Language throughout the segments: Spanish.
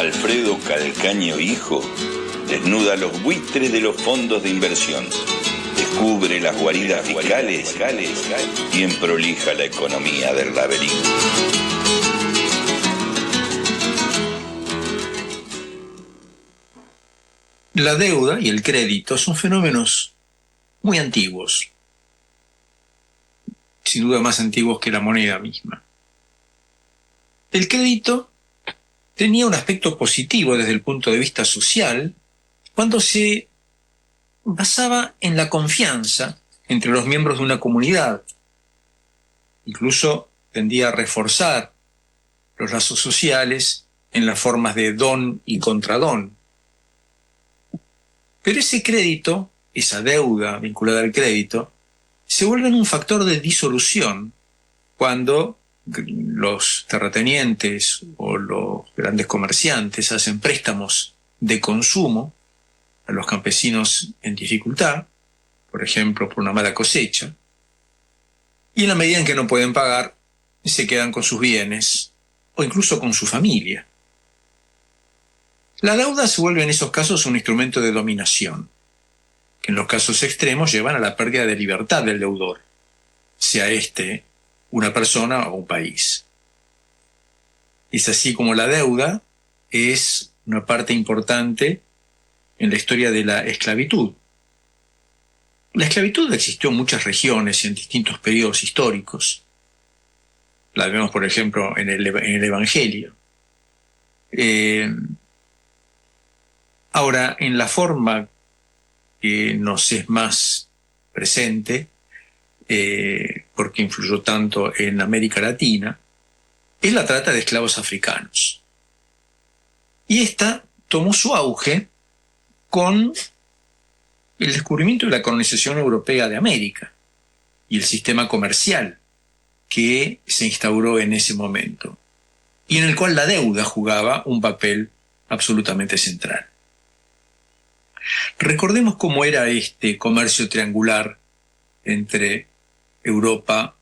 Alfredo Calcaño hijo desnuda los buitres de los fondos de inversión, descubre las guaridas fiscales y emprolija la economía del laberinto. La deuda y el crédito son fenómenos muy antiguos, sin duda más antiguos que la moneda misma. El crédito tenía un aspecto positivo desde el punto de vista social cuando se basaba en la confianza entre los miembros de una comunidad. Incluso tendía a reforzar los lazos sociales en las formas de don y contradón. Pero ese crédito, esa deuda vinculada al crédito, se vuelve un factor de disolución cuando los terratenientes o los grandes comerciantes hacen préstamos de consumo a los campesinos en dificultad, por ejemplo, por una mala cosecha, y en la medida en que no pueden pagar, se quedan con sus bienes o incluso con su familia. La deuda se vuelve en esos casos un instrumento de dominación, que en los casos extremos llevan a la pérdida de libertad del deudor, sea este una persona o un país. Es así como la deuda es una parte importante en la historia de la esclavitud. La esclavitud existió en muchas regiones y en distintos periodos históricos. La vemos, por ejemplo, en el Evangelio. Ahora, en la forma que nos es más presente, porque influyó tanto en América Latina, es la trata de esclavos africanos. Y esta tomó su auge con el descubrimiento de la colonización europea de América y el sistema comercial que se instauró en ese momento, y en el cual la deuda jugaba un papel absolutamente central. Recordemos cómo era este comercio triangular entre Europa,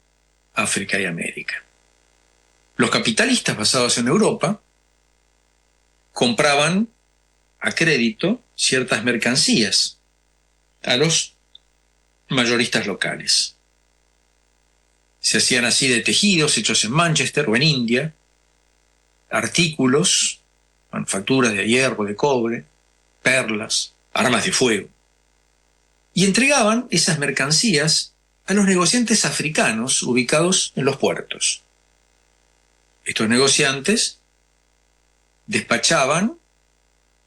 África y América. Los capitalistas basados en Europa compraban a crédito ciertas mercancías a los mayoristas locales. Se hacían así de tejidos hechos en Manchester o en India, artículos, manufacturas de hierro, de cobre, perlas, armas de fuego. Y entregaban esas mercancías a los negociantes africanos ubicados en los puertos. Estos negociantes despachaban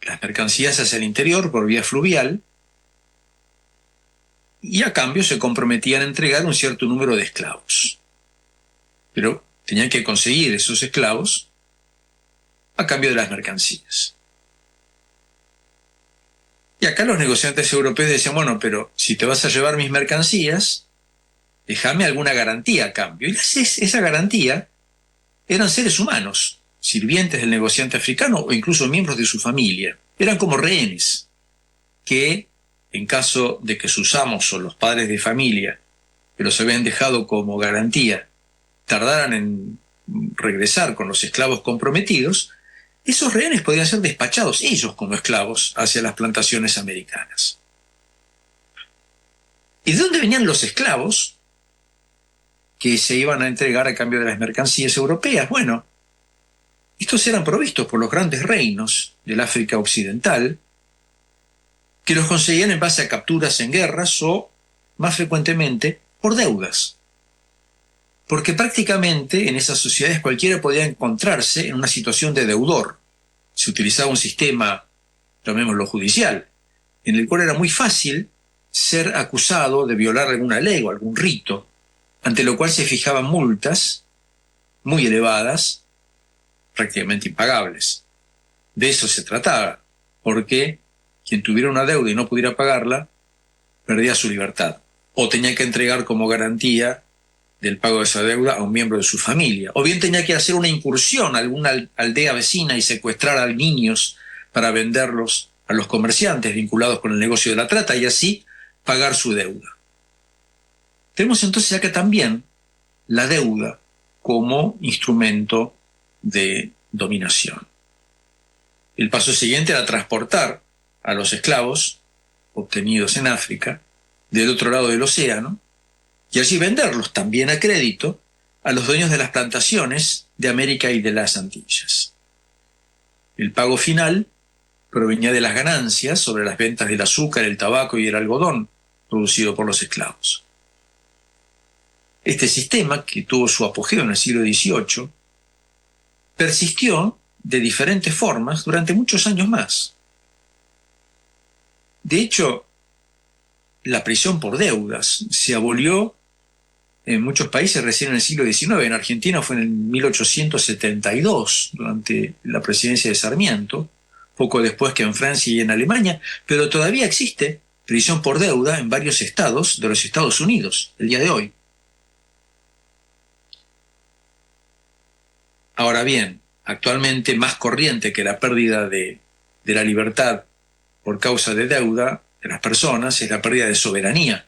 las mercancías hacia el interior por vía fluvial y a cambio se comprometían a entregar un cierto número de esclavos. Pero tenían que conseguir esos esclavos a cambio de las mercancías. Y acá los negociantes europeos decían, bueno, pero si te vas a llevar mis mercancías, déjame alguna garantía a cambio. Y esa garantía eran seres humanos, sirvientes del negociante africano o incluso miembros de su familia. Eran como rehenes que, en caso de que sus amos o los padres de familia que los habían dejado como garantía tardaran en regresar con los esclavos comprometidos, esos rehenes podían ser despachados ellos como esclavos hacia las plantaciones americanas. ¿Y de dónde venían los esclavos que se iban a entregar a cambio de las mercancías europeas? Bueno, estos eran provistos por los grandes reinos del África Occidental, que los conseguían en base a capturas en guerras o, más frecuentemente, por deudas. Porque prácticamente en esas sociedades cualquiera podía encontrarse en una situación de deudor. Se utilizaba un sistema, llamémoslo judicial, en el cual era muy fácil ser acusado de violar alguna ley o algún rito, ante lo cual se fijaban multas muy elevadas, prácticamente impagables. De eso se trataba, porque quien tuviera una deuda y no pudiera pagarla, perdía su libertad, o tenía que entregar como garantía del pago de esa deuda a un miembro de su familia, o bien tenía que hacer una incursión a alguna aldea vecina y secuestrar a niños para venderlos a los comerciantes vinculados con el negocio de la trata y así pagar su deuda. Tenemos entonces acá también la deuda como instrumento de dominación. El paso siguiente era transportar a los esclavos obtenidos en África del otro lado del océano y allí venderlos también a crédito a los dueños de las plantaciones de América y de las Antillas. El pago final provenía de las ganancias sobre las ventas del azúcar, el tabaco y el algodón producido por los esclavos. Este sistema, que tuvo su apogeo en el siglo XVIII, persistió de diferentes formas durante muchos años más. De hecho, la prisión por deudas se abolió en muchos países recién en el siglo XIX. En Argentina fue en 1872, durante la presidencia de Sarmiento, poco después que en Francia y en Alemania, pero todavía existe prisión por deuda en varios estados de los Estados Unidos, el día de hoy. Ahora bien, actualmente más corriente que la pérdida de la libertad por causa de deuda de las personas es la pérdida de soberanía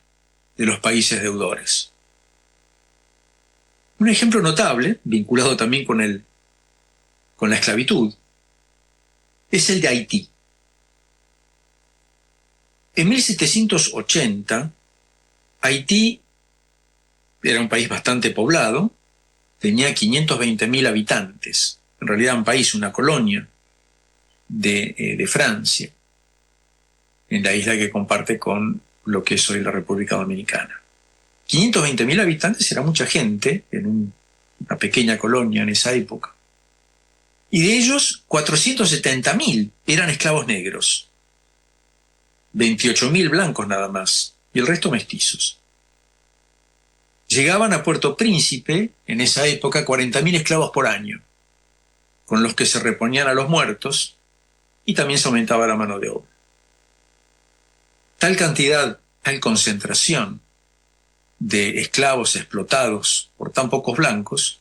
de los países deudores. Un ejemplo notable, vinculado también con la esclavitud, es el de Haití. En 1780, Haití era un país bastante poblado, tenía 520.000 habitantes, en realidad un país, una colonia de Francia, en la isla que comparte con lo que es hoy la República Dominicana. 520.000 habitantes era mucha gente en una pequeña colonia en esa época. Y de ellos, 470.000 eran esclavos negros, 28.000 blancos nada más, y el resto mestizos. Llegaban a Puerto Príncipe, en esa época, 40.000 esclavos por año, con los que se reponían a los muertos, y también se aumentaba la mano de obra. Tal cantidad, tal concentración de esclavos explotados por tan pocos blancos,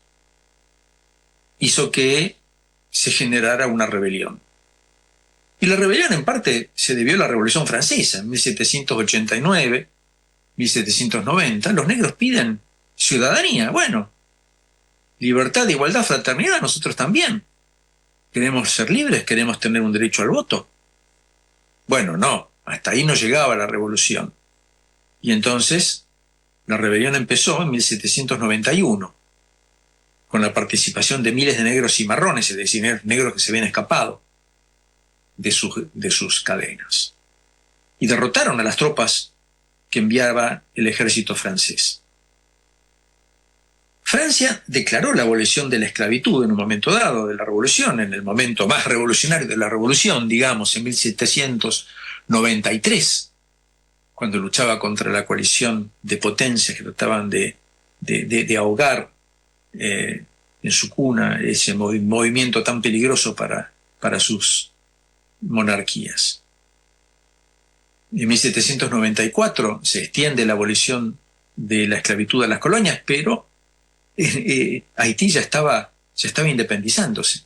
hizo que se generara una rebelión. Y la rebelión en parte se debió a la Revolución Francesa, en 1789, 1790. Los negros piden ciudadanía. Bueno, libertad, igualdad, fraternidad, nosotros también. Queremos ser libres, queremos tener un derecho al voto. Bueno, no, hasta ahí no llegaba la revolución. Y entonces la rebelión empezó en 1791, con la participación de miles de negros y marrones, es decir, negros que se habían escapado de sus cadenas. Y derrotaron a las tropas que enviaba el ejército francés. Francia declaró la abolición de la esclavitud en un momento dado de la revolución, en el momento más revolucionario de la revolución, digamos, en 1793, cuando luchaba contra la coalición de potencias que trataban de ahogar en su cuna ese movimiento tan peligroso para sus monarquías. En 1794 se extiende la abolición de la esclavitud a las colonias, pero Haití ya estaba independizándose.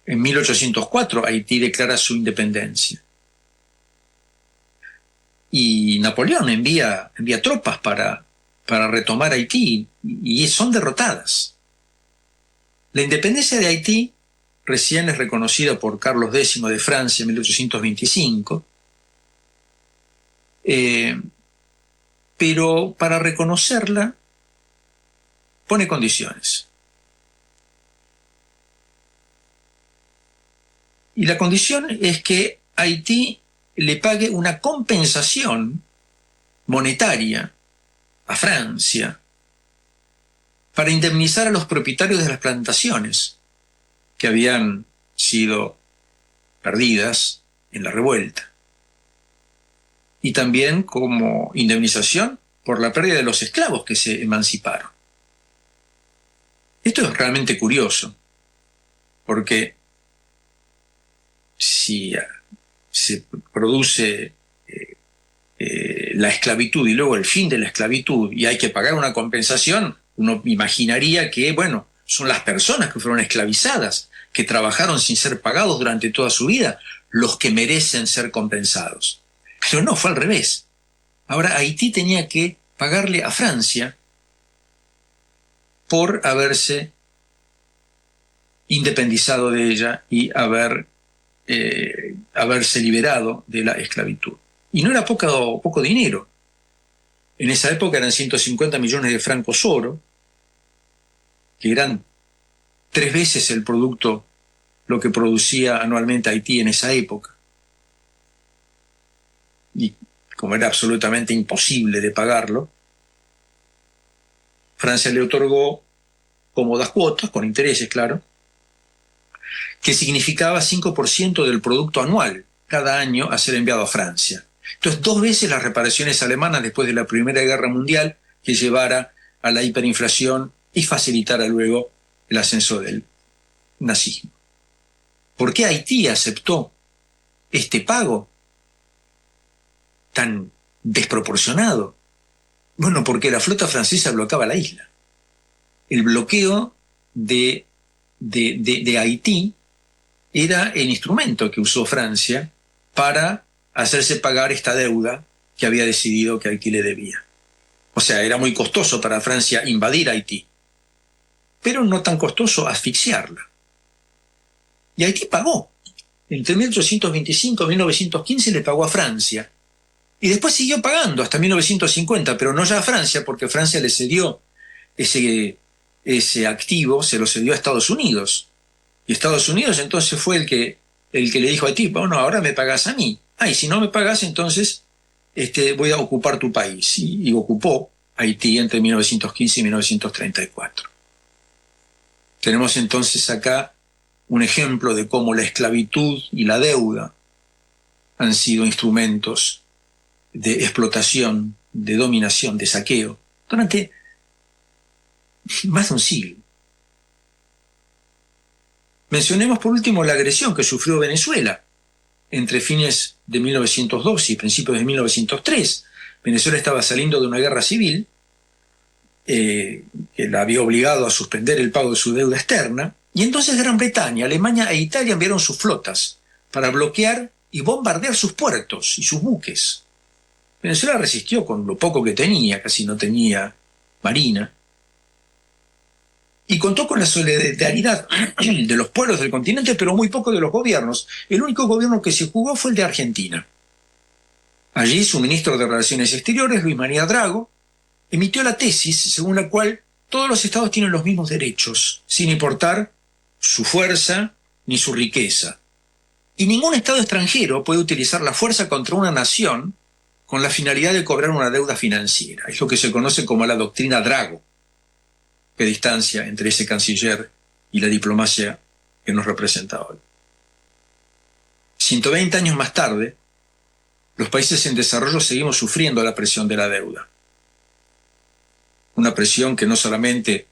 En 1804 Haití declara su independencia. Y Napoleón envía tropas para retomar Haití y son derrotadas. La independencia de Haití recién es reconocida por Carlos X de Francia en 1825, pero para reconocerla pone condiciones. Y la condición es que Haití le pague una compensación monetaria a Francia para indemnizar a los propietarios de las plantaciones que habían sido perdidas en la revuelta. Y también como indemnización por la pérdida de los esclavos que se emanciparon. Esto es realmente curioso, porque si se produce la esclavitud y luego el fin de la esclavitud y hay que pagar una compensación, uno imaginaría que, bueno, son las personas que fueron esclavizadas, que trabajaron sin ser pagados durante toda su vida, los que merecen ser compensados. Pero no, fue al revés. Ahora Haití tenía que pagarle a Francia por haberse independizado de ella y haberse liberado de la esclavitud. Y no era poco dinero. En esa época eran 150 millones de francos oro, que eran 3 veces el producto, lo que producía anualmente Haití en esa época. Y como era absolutamente imposible de pagarlo, Francia le otorgó cómodas cuotas, con intereses, claro, que significaba 5% del producto anual cada año a ser enviado a Francia. Entonces, 2 veces las reparaciones alemanas después de la Primera Guerra Mundial, que llevara a la hiperinflación y facilitara luego el ascenso del nazismo. ¿Por qué Haití aceptó este pago tan desproporcionado? Bueno, porque la flota francesa bloqueaba la isla. El bloqueo de Haití era el instrumento que usó Francia para hacerse pagar esta deuda que había decidido que Haití le debía. O sea, era muy costoso para Francia invadir Haití, pero no tan costoso asfixiarla. Y Haití pagó. Entre 1825 y 1915 le pagó a Francia. Y después siguió pagando hasta 1950, pero no ya a Francia, porque Francia le cedió ese activo, se lo cedió a Estados Unidos. Y Estados Unidos entonces fue el que le dijo a Haití, bueno, ahora me pagás a mí. Y si no me pagás, entonces voy a ocupar tu país. Y ocupó Haití entre 1915 y 1934. Tenemos entonces acá un ejemplo de cómo la esclavitud y la deuda han sido instrumentos de explotación, de dominación, de saqueo, durante más de un siglo. Mencionemos por último la agresión que sufrió Venezuela entre fines de 1902 y principios de 1903. Venezuela estaba saliendo de una guerra civil que la había obligado a suspender el pago de su deuda externa, y entonces Gran Bretaña, Alemania e Italia enviaron sus flotas para bloquear y bombardear sus puertos y sus buques. Venezuela resistió con lo poco que tenía, casi no tenía marina, y contó con la solidaridad de los pueblos del continente, pero muy poco de los gobiernos. El único gobierno que se jugó fue el de Argentina. Allí su ministro de Relaciones Exteriores, Luis María Drago, emitió la tesis según la cual todos los estados tienen los mismos derechos, sin importar su fuerza ni su riqueza. Y ningún estado extranjero puede utilizar la fuerza contra una nación con la finalidad de cobrar una deuda financiera. Es lo que se conoce como la doctrina Drago, que distancia entre ese canciller y la diplomacia que nos representa hoy. 120 años más tarde, los países en desarrollo seguimos sufriendo la presión de la deuda. Una presión que no solamente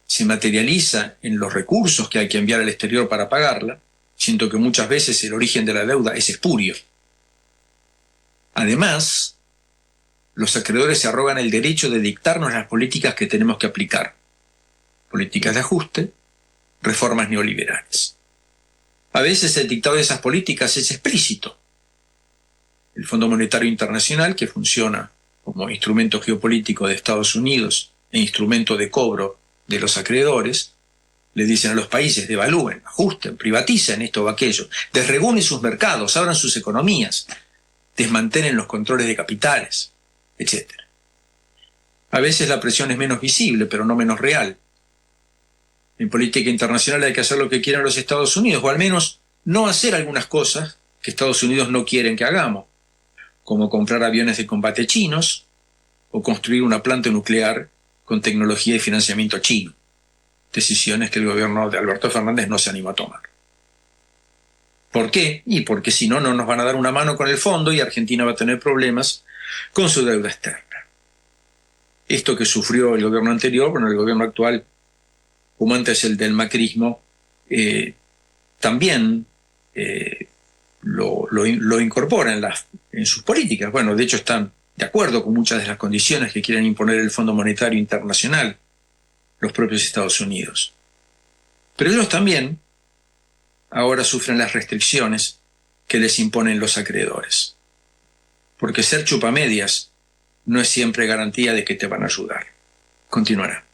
se materializa en los recursos que hay que enviar al exterior para pagarla, sino que muchas veces el origen de la deuda es espurio. Además, los acreedores se arrogan el derecho de dictarnos las políticas que tenemos que aplicar. Políticas de ajuste, reformas neoliberales. A veces el dictado de esas políticas es explícito. El Fondo Monetario Internacional, que funciona como instrumento geopolítico de Estados Unidos e instrumento de cobro de los acreedores, le dicen a los países: devalúen, ajusten, privaticen esto o aquello, desregulen sus mercados, abran sus economías, desmantelen los controles de capitales, etc. A veces la presión es menos visible, pero no menos real. En política internacional hay que hacer lo que quieran los Estados Unidos, o al menos no hacer algunas cosas que Estados Unidos no quieren que hagamos, como comprar aviones de combate chinos o construir una planta nuclear con tecnología y financiamiento chino. Decisiones que el gobierno de Alberto Fernández no se animó a tomar. ¿Por qué? Y porque si no, no nos van a dar una mano con el fondo y Argentina va a tener problemas con su deuda externa. Esto que sufrió el gobierno anterior, bueno, el gobierno actual, como antes el del macrismo, también lo incorpora en sus políticas. Bueno, de hecho están de acuerdo con muchas de las condiciones que quieren imponer el Fondo Monetario Internacional, los propios Estados Unidos. Pero ellos también ahora sufren las restricciones que les imponen los acreedores. Porque ser chupamedias no es siempre garantía de que te van a ayudar. Continuará.